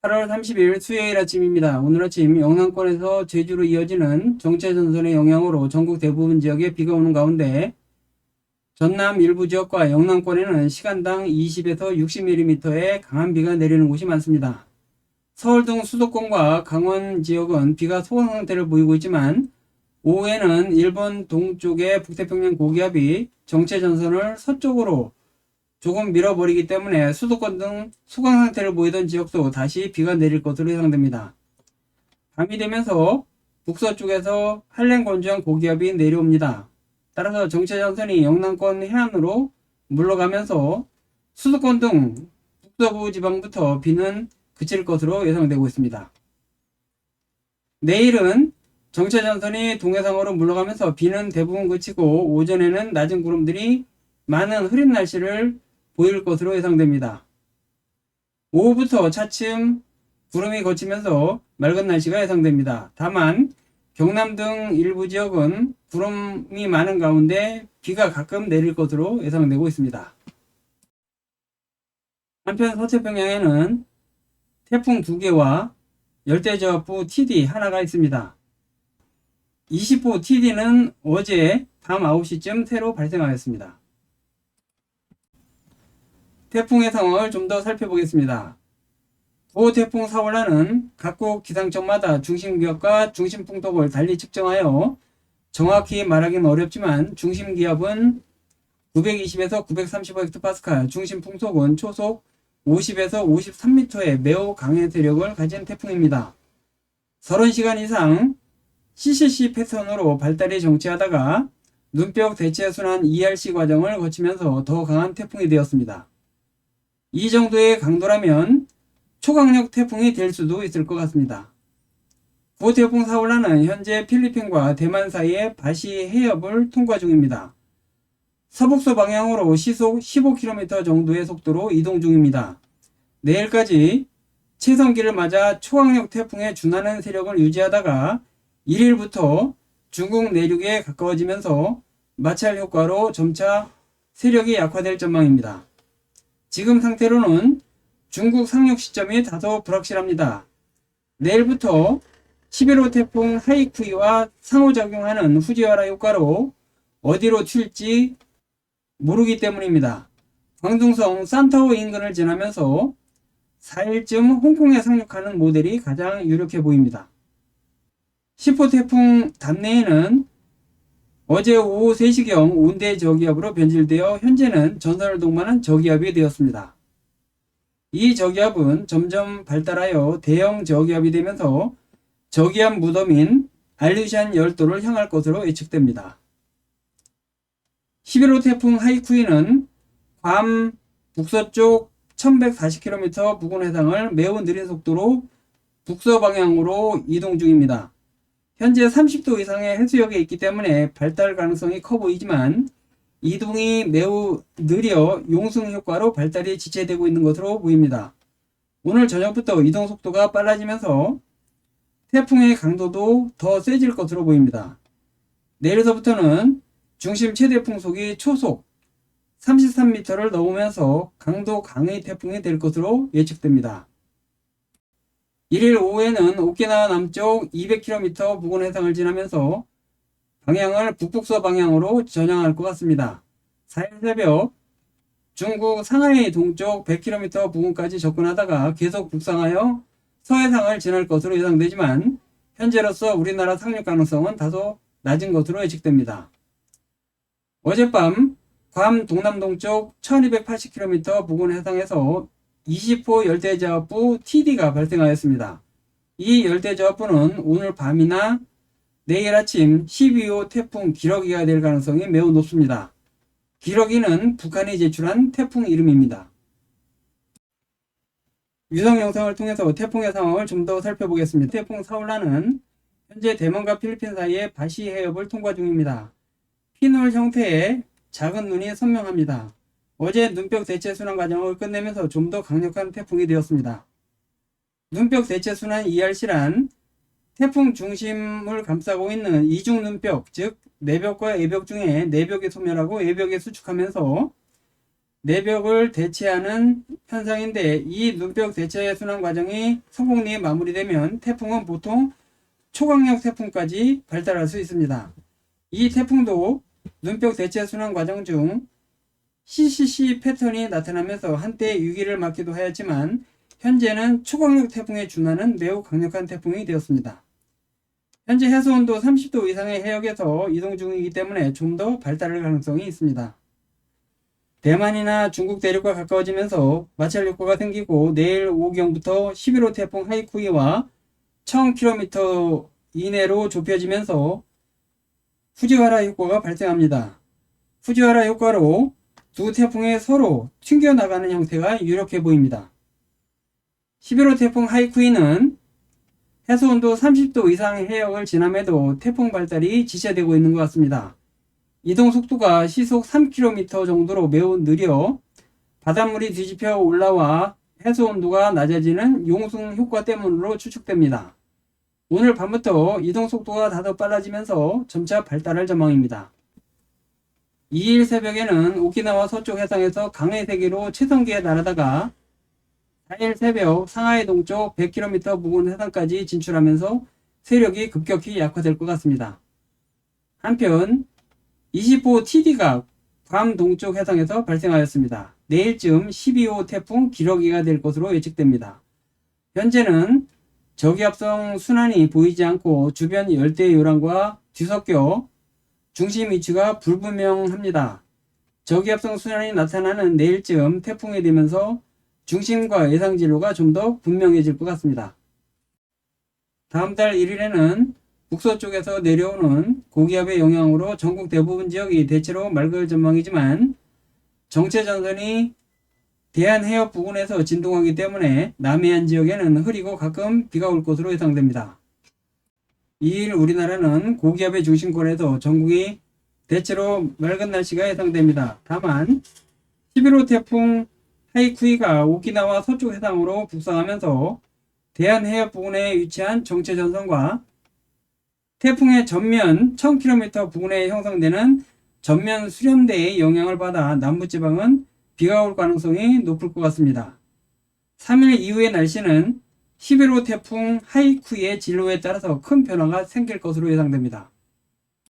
8월 30일 수요일 아침입니다. 오늘 아침 영남권에서 제주로 이어지는 정체전선의 영향으로 전국 대부분 지역에 비가 오는 가운데 전남 일부 지역과 영남권에는 시간당 20에서 60mm의 강한 비가 내리는 곳이 많습니다. 서울 등 수도권과 강원 지역은 비가 소강 상태를 보이고 있지만 오후에는 일본 동쪽의 북태평양 고기압이 정체전선을 서쪽으로 조금 밀어버리기 때문에 수도권 등 소강 상태를 보이던 지역도 다시 비가 내릴 것으로 예상됩니다. 밤이 되면서 북서쪽에서 한랭 건조한 고기압이 내려옵니다. 따라서 정체전선이 영남권 해안으로 물러가면서 수도권 등 북서부 지방부터 비는 그칠 것으로 예상되고 있습니다. 내일은 정체전선이 동해상으로 물러가면서 비는 대부분 그치고 오전에는 낮은 구름들이 많은 흐린 날씨를 보일 것으로 예상됩니다. 오후부터 차츰 구름이 걷히면서 맑은 날씨가 예상됩니다. 다만 경남 등 일부 지역은 구름이 많은 가운데 비가 가끔 내릴 것으로 예상되고 있습니다. 한편 서태평양에는 태풍 2개와 열대저압부 TD 하나가 있습니다. 20호 TD는 어제 밤 9시쯤 새로 발생하였습니다. 태풍의 상황을 좀 더 살펴보겠습니다. 9호 태풍 사월라는 각국 기상청마다 중심기압과 중심풍속을 달리 측정하여 정확히 말하기는 어렵지만 중심기압은 920에서 930헥토파스칼, 중심풍속은 초속 50에서 53m의 매우 강한 세력을 가진 태풍입니다. 30시간 이상 CCC 패턴으로 발달이 정체하다가 눈벽 대체 순환 ERC 과정을 거치면서 더 강한 태풍이 되었습니다. 이 정도의 강도라면 초강력 태풍이 될 수도 있을 것 같습니다. 9호 태풍 사울라는 현재 필리핀과 대만 사이의 바시 해협을 통과 중입니다. 서북서 방향으로 시속 15km 정도의 속도로 이동 중입니다. 내일까지 채성기를 맞아 초강력 태풍에 준하는 세력을 유지하다가 1일부터 중국 내륙에 가까워지면서 마찰 효과로 점차 세력이 약화될 전망입니다. 지금 상태로는 중국 상륙 시점이 다소 불확실합니다. 내일부터 11호 태풍 하이쿠이와 상호작용하는 후지와라 효과로 어디로 튈지 모르기 때문입니다. 광둥성 산타호 인근을 지나면서 4일쯤 홍콩에 상륙하는 모델이 가장 유력해 보입니다. 10호 태풍 담내에는 어제 오후 3시경 온대 저기압으로 변질되어 현재는 전선을 동반한 저기압이 되었습니다. 이 저기압은 점점 발달하여 대형 저기압이 되면서 저기압 무덤인 알류샨 열도를 향할 것으로 예측됩니다. 11호 태풍 하이쿠이는 괌 북서쪽 1140km 부근 해상을 매우 느린 속도로 북서 방향으로 이동 중입니다. 현재 30도 이상의 해수역에 있기 때문에 발달 가능성이 커 보이지만 이동이 매우 느려 용승 효과로 발달이 지체되고 있는 것으로 보입니다. 오늘 저녁부터 이동 속도가 빨라지면서 태풍의 강도도 더 세질 것으로 보입니다. 내일서부터는 중심 최대 풍속이 초속 33m를 넘으면서 강도 강의 태풍이 될 것으로 예측됩니다. 1일 오후에는 오키나와 남쪽 200km 부근 해상을 지나면서 방향을 북북서 방향으로 전향할 것 같습니다. 4일 새벽 중국 상하이 동쪽 100km 부근까지 접근하다가 계속 북상하여 서해상을 지날 것으로 예상되지만 현재로서 우리나라 상륙 가능성은 다소 낮은 것으로 예측됩니다. 어젯밤 괌 동남동쪽 1280km 부근 해상에서 20호 열대저압부 TD가 발생하였습니다. 이 열대저압부는 오늘 밤이나 내일 아침 12호 태풍 기러기가 될 가능성이 매우 높습니다. 기러기는 북한이 제출한 태풍 이름입니다. 위성 영상을 통해서 태풍의 상황을 좀 더 살펴보겠습니다. 태풍 사울라는 현재 대만과 필리핀 사이의 바시 해협을 통과 중입니다. 피놀 형태의 작은 눈이 선명합니다. 어제 눈벽 대체 순환 과정을 끝내면서 좀 더 강력한 태풍이 되었습니다. 눈벽 대체 순환 ERC란 태풍 중심을 감싸고 있는 이중 눈벽, 즉 내벽과 외벽 중에 내벽이 소멸하고 외벽이 수축하면서 내벽을 대체하는 현상인데 이 눈벽 대체 순환 과정이 성공리에 마무리되면 태풍은 보통 초강력 태풍까지 발달할 수 있습니다. 이 태풍도 눈벽 대체 순환 과정 중 CCC 패턴이 나타나면서 한때 위기를 맞기도 하였지만 현재는 초강력 태풍에 준하는 매우 강력한 태풍이 되었습니다. 현재 해수온도 30도 이상의 해역에서 이동 중이기 때문에 좀 더 발달할 가능성이 있습니다. 대만이나 중국 대륙과 가까워지면서 마찰 효과가 생기고 내일 오후경부터 11호 태풍 하이쿠이와 1000km 이내로 좁혀지면서 후지와라 효과가 발생합니다. 후지와라 효과로 두 태풍이 서로 튕겨나가는 형태가 유력해 보입니다. 11호 태풍 하이쿠이는 해수온도 30도 이상의 해역을 지남에도 태풍 발달이 지체되고 있는 것 같습니다. 이동 속도가 시속 3km 정도로 매우 느려 바닷물이 뒤집혀 올라와 해수온도가 낮아지는 용승 효과 때문으로 추측됩니다. 오늘 밤부터 이동 속도가 다소 빨라지면서 점차 발달할 전망입니다. 2일 새벽에는 오키나와 서쪽 해상에서 강의 세기로 최성기에 날아다가 4일 새벽 상하이 동쪽 100km 부근 해상까지 진출하면서 세력이 급격히 약화될 것 같습니다. 한편 25TD가 괌 동쪽 해상에서 발생하였습니다. 내일쯤 12호 태풍 기러기가 될 것으로 예측됩니다. 현재는 저기압성 순환이 보이지 않고 주변 열대 요란과 뒤섞여 중심 위치가 불분명합니다. 저기압성 순환이 나타나는 내일쯤 태풍이 되면서 중심과 예상 진로가 좀 더 분명해질 것 같습니다. 다음 달 1일에는 북서쪽에서 내려오는 고기압의 영향으로 전국 대부분 지역이 대체로 맑을 전망이지만 정체전선이 대한해협 부근에서 진동하기 때문에 남해안 지역에는 흐리고 가끔 비가 올 것으로 예상됩니다. 2일 우리나라는 고기압의 중심권에서 전국이 대체로 맑은 날씨가 예상됩니다. 다만 11호 태풍 하이쿠이가 오키나와 서쪽 해상으로 북상하면서 대한해협 부근에 위치한 정체전선과 태풍의 전면 1000km 부근에 형성되는 전면 수렴대의 영향을 받아 남부지방은 비가 올 가능성이 높을 것 같습니다. 3일 이후의 날씨는 11호 태풍 하이쿠이의 진로에 따라서 큰 변화가 생길 것으로 예상됩니다.